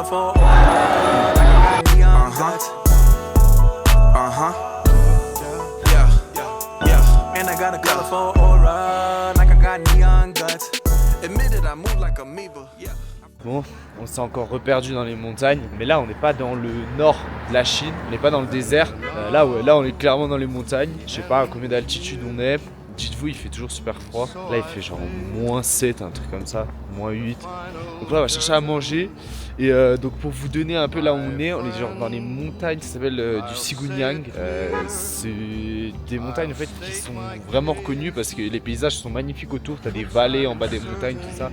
colorful aura, like I got neon guts. And I got a colorful aura, like I got neon guts. Admitted I move like amoeba. Bon, on s'est encore reperdu dans les montagnes, mais là on n'est pas dans le nord de la Chine, on n'est pas dans le désert. Là on est clairement dans les montagnes. Je sais pas à combien d'altitude on est. Dites-vous, il fait toujours super froid. Là il fait genre moins 7, un truc comme ça, moins 8. Donc là on va chercher à manger. Et donc pour vous donner un peu là où on est genre dans les montagnes, ça s'appelle du Xigunyang. C'est des montagnes en fait qui sont vraiment reconnues parce que les paysages sont magnifiques autour. T'as des vallées en bas des montagnes, tout ça,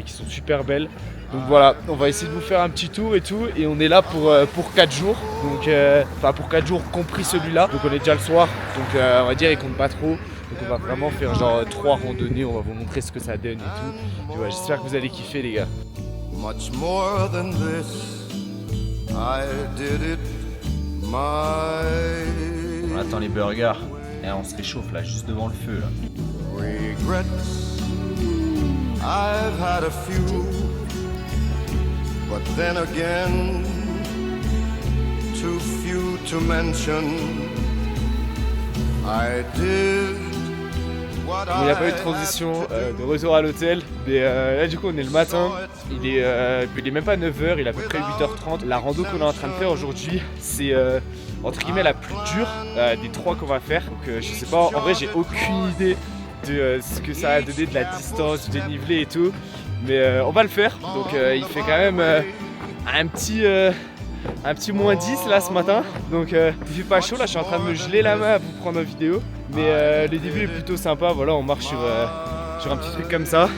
qui sont super belles. Donc voilà, on va essayer de vous faire un petit tour et tout. Et on est là pour 4 jours. Donc enfin pour 4 jours compris celui-là. Donc on est déjà le soir. Donc on va dire il compte pas trop. Donc on va vraiment faire genre 3 randonnées. On va vous montrer ce que ça donne et tout. Et ouais, j'espère que vous allez kiffer les gars. Much more than this, I did it my On attend les burgers et on se réchauffe là, juste devant le feu là. regrets. I've had a few, but then again, too few to mention. I did what Il n'y a pas eu de transition de retour à l'hôtel, mais là du coup on est le matin, il est même pas 9h, il est à peu près 8h30. La rando qu'on est en train de faire aujourd'hui, c'est entre guillemets la plus dure des 3 qu'on va faire. Donc je sais pas, en vrai j'ai aucune idée de ce que ça a donné, de la distance, du dénivelé et tout, mais on va le faire. Donc il fait quand même un petit moins 10 là ce matin, donc il fait pas chaud. Là je suis en train de me geler la main à vous prendre en vidéo, mais le début est plutôt sympa. Voilà, on marche sur un petit truc comme ça.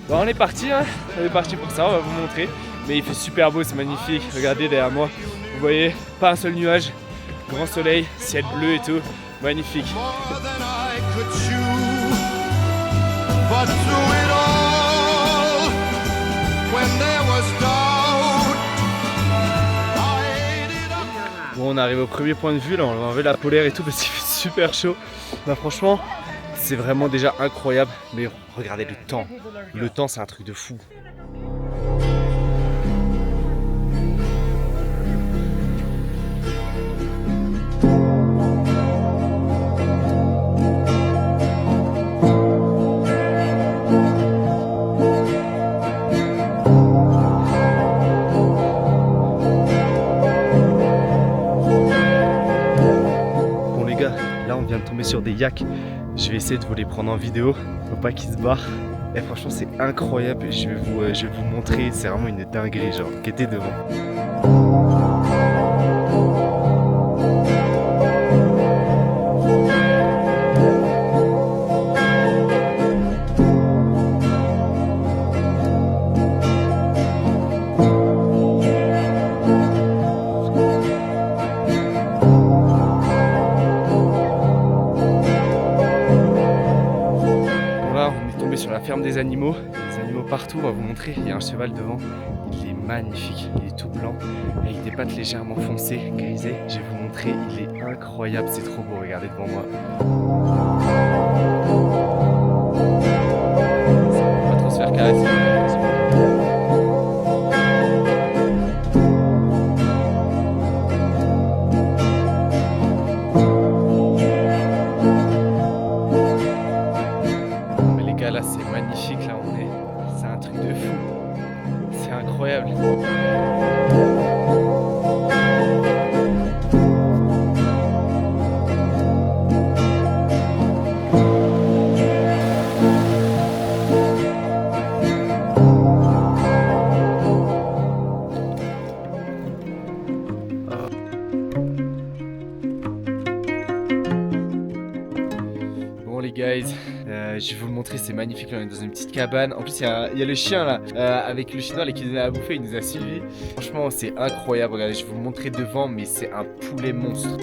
Bon, on est parti, hein. On est parti pour ça, on va vous montrer. Mais il fait super beau, c'est magnifique. Regardez derrière moi, vous voyez, pas un seul nuage, grand soleil, ciel bleu et tout, magnifique. more than I could chew, but through it all, when there was doubt, I ate it up. Bon, on arrive au premier point de vue, là on va enlever la polaire et tout parce qu'il fait super chaud. Bah, franchement, c'est vraiment déjà incroyable. Mais regardez le temps. Le temps, c'est un truc de fou. Bon les gars, là on vient de tomber sur des yaks. Je vais essayer de vous les prendre en vidéo. Faut pas qu'ils se barrent. Et franchement c'est incroyable. Je vais vous montrer. C'est vraiment une dinguerie genre. Qui était devant. Sur la ferme des animaux partout, on va vous montrer, il y a un cheval devant, il est magnifique, il est tout blanc, avec des pattes légèrement foncées, grisées, je vais vous montrer, il est incroyable, c'est trop beau, regardez devant moi. On va trop se faire caresser. Là c'est magnifique, là on est, c'est un truc de fou, c'est incroyable. Bon les guys, je vais vous le montrer, c'est magnifique, là on est dans une petite cabane. En plus il y a le chien là, avec le chinois là, qui donnait à bouffer, il nous a suivis. Franchement c'est incroyable, regardez, je vais vous le montrer devant, mais c'est un poulet monstre.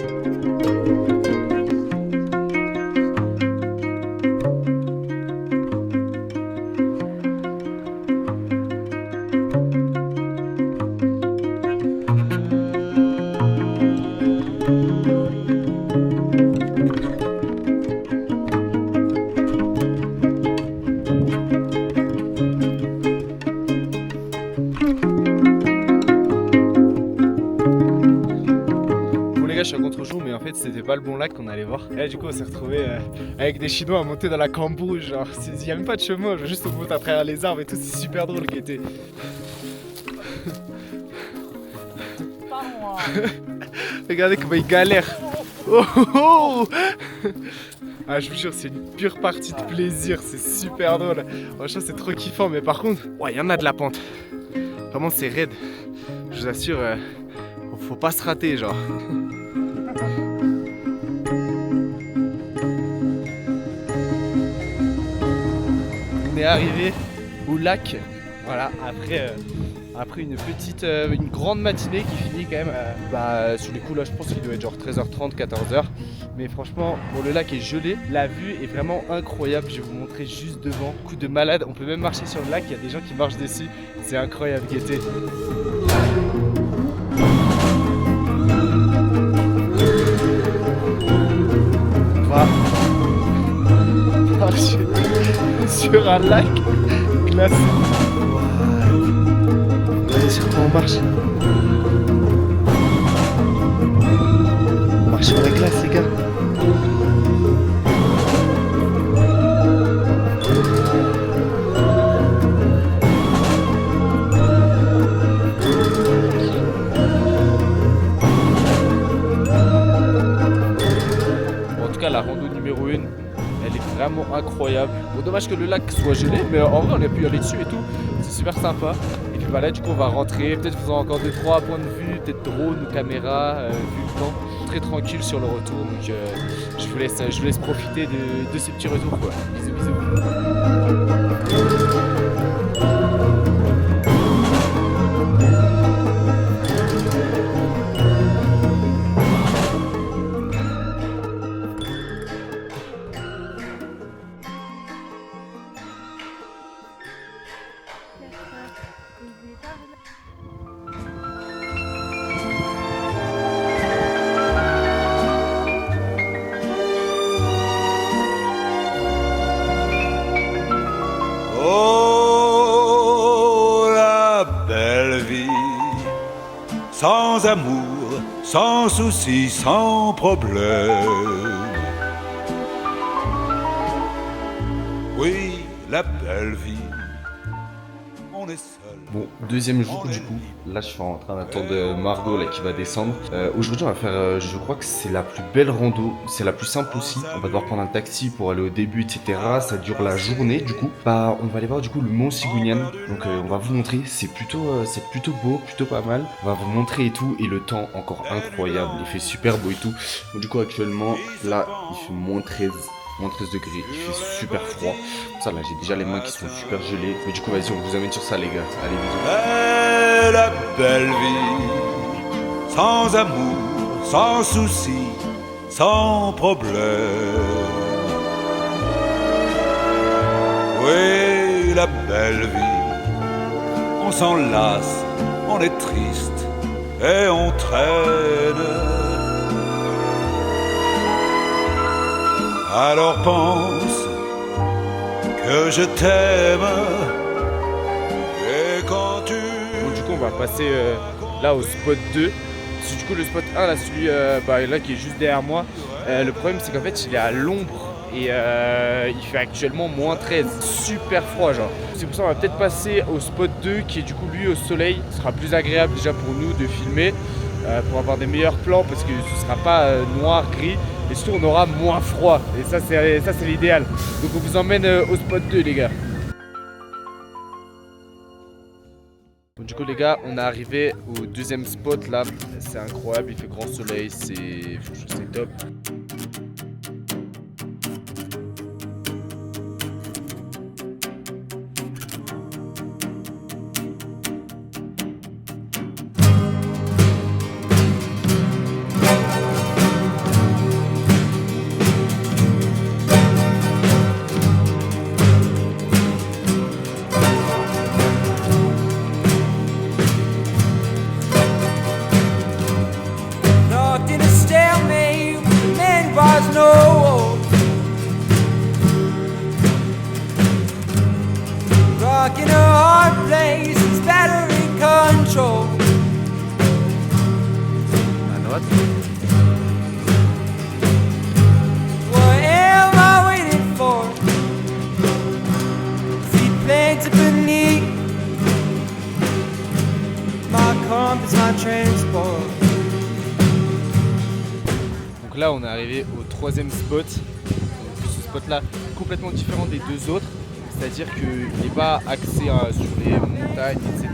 c'était pas le bon lac qu'on allait voir. Et là du coup on s'est retrouvé avec des Chinois à monter dans la cambrouge, genre il y a même pas de chemin, juste on monte à travers les arbres et tout, c'est super drôle Gaëté. Regardez comment il galère. Oh, oh, oh. Ah je vous jure c'est une pure partie de plaisir, c'est super drôle. Franchement c'est trop kiffant, mais par contre, ouais il y en a de la pente. Vraiment c'est raide. Je vous assure, faut pas se rater genre. On est arrivé au lac, voilà, après une grande matinée qui finit quand même sur les coups là je pense qu'il doit être genre 13h30, 14h. Mais franchement, bon, le lac est gelé, la vue est vraiment incroyable, je vais vous montrer juste devant, coup de malade, on peut même marcher sur le lac, il y a des gens qui marchent dessus, c'est incroyable Gaëté. Marcher sur un lac glacé. Regardez sur quoi on marche. On marche sur la glace les gars. En tout cas la rando numéro 1, elle est vraiment incroyable. Bon dommage que le lac soit gelé, mais en vrai on a pu y aller dessus et tout, c'est super sympa. Et puis bah là du coup on va rentrer, peut-être faisant encore 2-3 points de vue, peut-être drone ou caméra, vu le temps. Très tranquille sur le retour, donc je vous laisse profiter de ces petits retours quoi. Bisous bisous. Oh, la belle vie, sans amour, sans souci, sans problème. Oui, la belle vie, on est seul. Bon, deuxième jour du coup, là je suis en train d'attendre Margot là qui va descendre. Aujourd'hui on va faire, je crois que c'est la plus belle rando, c'est la plus simple aussi. On va devoir prendre un taxi pour aller au début etc. Ça dure la journée du coup. Bah on va aller voir du coup le mont Sigougnane. Donc on va vous montrer, c'est plutôt beau, plutôt pas mal. On va vous montrer et tout, et le temps encore incroyable, il fait super beau et tout. Donc du coup actuellement là il fait moins 13 degrés, il fait super froid. Comme ça là j'ai déjà les mains qui sont super gelées. Mais du coup vas-y on vous amène sur ça les gars. Allez bisous. La belle vie, sans amour, sans souci, sans problème. Oui, la belle vie, on s'en lasse, on est triste et on traîne. Alors pense que je t'aime. Et quand tu... Donc du coup on va passer là au spot 2. Parce que du coup le spot 1 là, celui là qui est juste derrière moi, le problème c'est qu'en fait il est à l'ombre et il fait actuellement moins 13, super froid genre. C'est pour ça qu'on va peut-être passer au spot 2 qui est du coup lui au soleil. Ce sera plus agréable déjà pour nous de filmer, pour avoir des meilleurs plans parce que ce sera pas noir, gris. Et surtout on aura moins froid, et ça c'est l'idéal. Donc on vous emmène au spot 2 les gars. Bon, du coup les gars on est arrivé au deuxième spot là. C'est incroyable, il fait grand soleil, c'est top. Locked in a stalemate with on est arrivé au 3e spot. Donc, ce spot-là, complètement différent des 2 autres. C'est-à-dire qu'il n'est pas axé sur les montagnes, etc.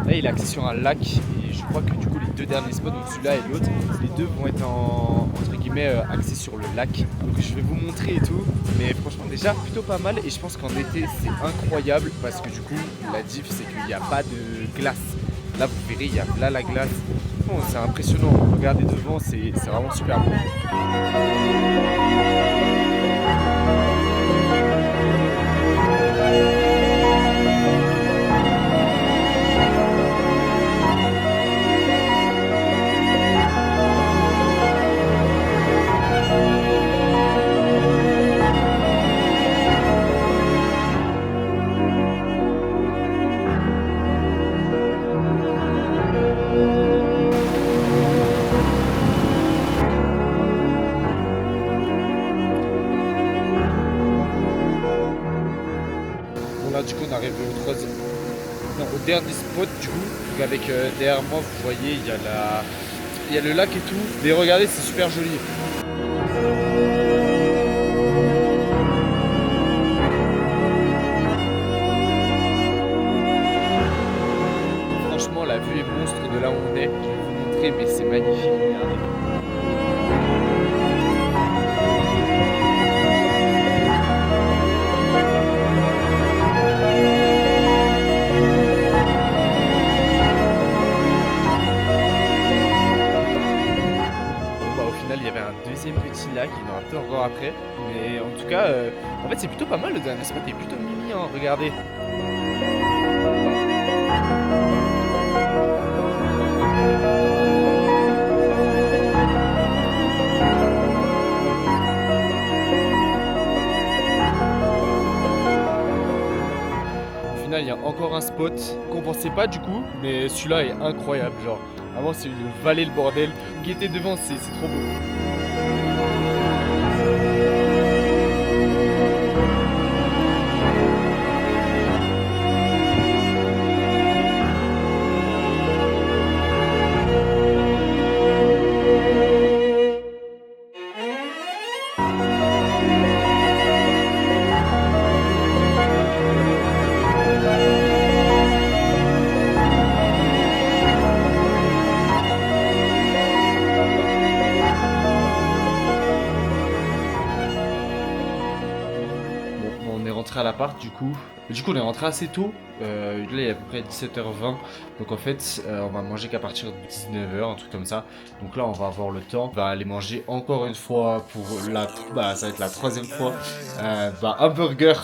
Là, il est axé sur un lac. Et je crois que du coup, les 2 derniers spots, donc celui-là et l'autre, les 2 vont être entre guillemets axés sur le lac. Donc je vais vous montrer et tout. Mais franchement, déjà plutôt pas mal. Et je pense qu'en été, c'est incroyable. Parce que du coup, la diff, c'est qu'il n'y a pas de glace. Là, vous verrez, il y a là la glace. Bon, c'est impressionnant. Regardez devant, c'est vraiment super beau. Du coup on arrive au dernier spot du coup. Donc avec derrière moi vous voyez il y a le lac et tout. Mais regardez, c'est super joli. Franchement la vue est monstre de là où on est. Je vais vous montrer mais c'est magnifique. Regardez. Il y avait un deuxième petit lac, il y en aura peut-être encore après. Mais en tout cas, en fait c'est plutôt pas mal, le dernier spot est plutôt mimi, hein, regardez. Au final il y a encore un spot qu'on pensait pas du coup, mais celui-là est incroyable, genre. Avant c'est une vallée le bordel, qui était devant, c'est trop beau. À l'appart du coup on est rentré assez tôt, là il est à peu près 17h20, donc en fait on va manger qu'à partir de 19h, un truc comme ça. Donc là on va avoir le temps, on va aller manger encore une fois pour ça va être la 3e fois, un burger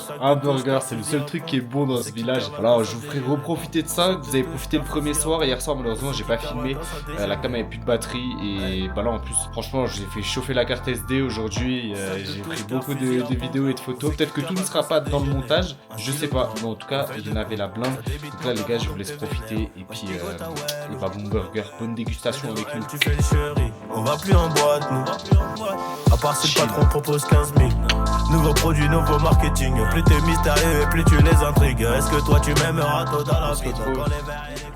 c'est le seul truc qui est bon dans ce village. Voilà, je vous ferai reprofiter de ça. Vous avez profité le premier soir, hier soir malheureusement j'ai pas filmé, la cam avait plus de batterie et là en plus franchement j'ai fait chauffer la carte SD aujourd'hui, j'ai pris beaucoup de vidéos et de photos. Peut-être que tout ne sera pas dans le montage, je sais pas, mais en tout cas il y en avait la blinde. Donc là les gars je vous laisse profiter et puis bon burger, bonne dégustation avec nous. On va plus en boîte nous, à part si le patron propose 15 000. Nouveau produit, nouveau marketing. Plus t'es mystérieux et plus tu les intrigues. Est-ce que toi tu m'aimeras tôt dans la vie?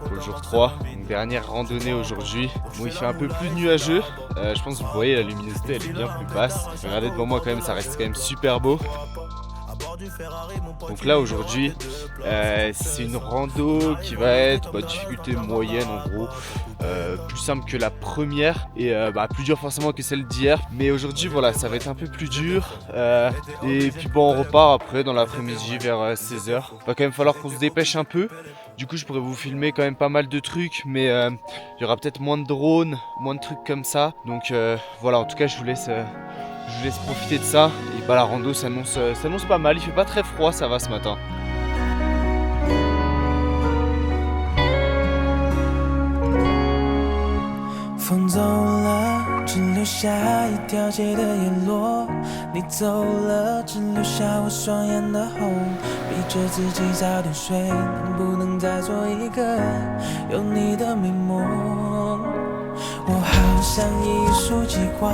Pour le jour 3, une dernière randonnée aujourd'hui. Bon il fait un peu plus nuageux, je pense que vous voyez la luminosité elle est bien plus basse. Regardez devant moi quand même, ça reste quand même super beau. Donc là aujourd'hui c'est une rando qui va être difficulté moyenne en gros, plus simple que la première et plus dur forcément que celle d'hier, mais aujourd'hui voilà ça va être un peu plus dur, et puis bon on repart après dans l'après-midi vers 16h. Va quand même falloir qu'on se dépêche un peu. Du coup je pourrais vous filmer quand même pas mal de trucs, mais il y aura peut-être moins de drones, moins de trucs comme ça, donc voilà, en tout cas je vous laisse profiter de ça. Et la rando s'annonce pas mal, il fait pas très froid, ça va ce matin. 风走了，只留下一条街的叶落。你走了，只留下我双眼的红。逼着自己早点睡，不能再做一个有你的美梦。我好像一束极光，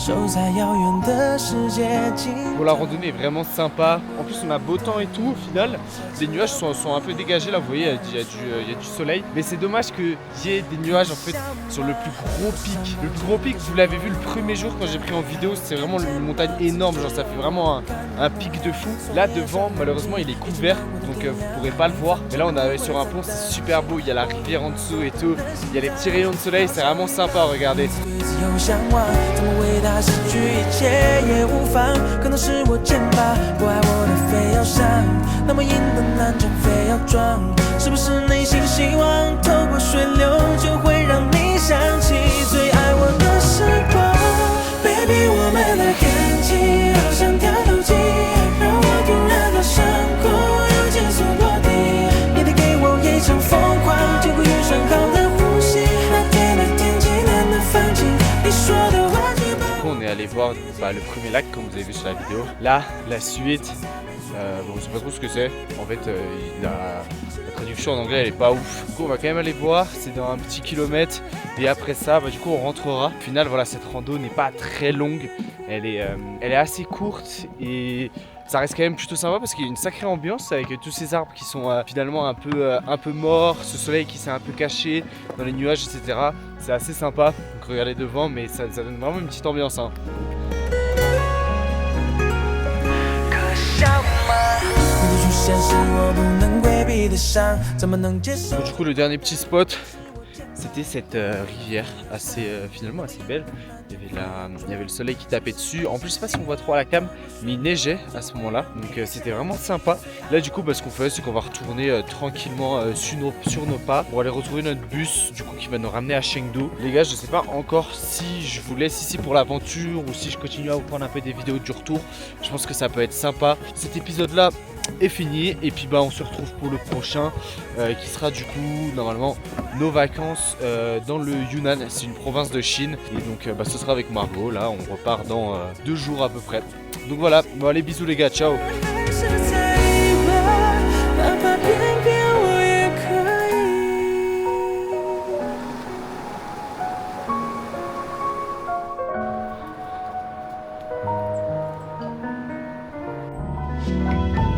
守在遥远的世界尽头。 Bon, la randonnée est vraiment sympa. En plus, on a beau temps et tout. Au final, les nuages sont un peu dégagés là. Vous voyez, il y a du soleil. Mais c'est dommage qu'il y ait des nuages en fait sur le plus gros pic. Le plus gros pic, vous l'avez vu le premier jour quand j'ai pris en vidéo. C'est vraiment une montagne énorme. Genre, ça fait vraiment un pic de fou. Là devant, malheureusement, il est couvert. Donc, vous pourrez pas le voir. Mais là, on est sur un pont. C'est super beau. Il y a la rivière en dessous et tout. Il y a les petits rayons de soleil. C'est vraiment sympa. Regardez. 对自由向往，怎么伟大失去一切也无妨，可能是我贱吧，不爱我的非要上，那么硬的南墙非要撞，是不是内心希望透过水流就会让你想起最爱我的时光 ？Baby， 我们的感情好像跳楼机，让我突然的上空又减速落地，你得给我一场疯狂，经过预算好的呼吸，那天的天气难得放弃。 Du coup, on est allé voir le premier lac comme vous avez vu sur la vidéo. Là, la suite, bon, je sais pas trop ce que c'est. En fait, la traduction en anglais elle est pas ouf. Du coup, on va quand même aller voir. C'est dans un petit kilomètre. Et après ça, du coup, on rentrera. Au final, voilà, cette rando n'est pas très longue. Elle est assez courte et ça reste quand même plutôt sympa parce qu'il y a une sacrée ambiance avec tous ces arbres qui sont finalement un peu morts, ce soleil qui s'est un peu caché dans les nuages, etc. C'est assez sympa. Donc regardez devant, mais ça donne vraiment une petite ambiance. Hein. Donc, du coup, le dernier petit spot, c'était cette rivière finalement assez belle. Il y avait le soleil qui tapait dessus. En plus, je sais pas si on voit trop à la cam, mais il neigeait à ce moment-là. Donc c'était vraiment sympa. Là, du coup, ce qu'on fait, c'est qu'on va retourner tranquillement sur nos pas pour aller retrouver notre bus, du coup, qui va nous ramener à Chengdu. Les gars, je sais pas encore si je vous laisse ici pour l'aventure ou si je continue à vous prendre un peu des vidéos du retour. Je pense que ça peut être sympa. Cet épisode-là est fini et puis on se retrouve pour le prochain qui sera du coup normalement nos vacances dans le Yunnan, c'est une province de Chine et donc ce sera avec Margot. Là on repart dans 2 jours à peu près. Donc voilà, bon allez, bisous les gars, ciao. Thank you.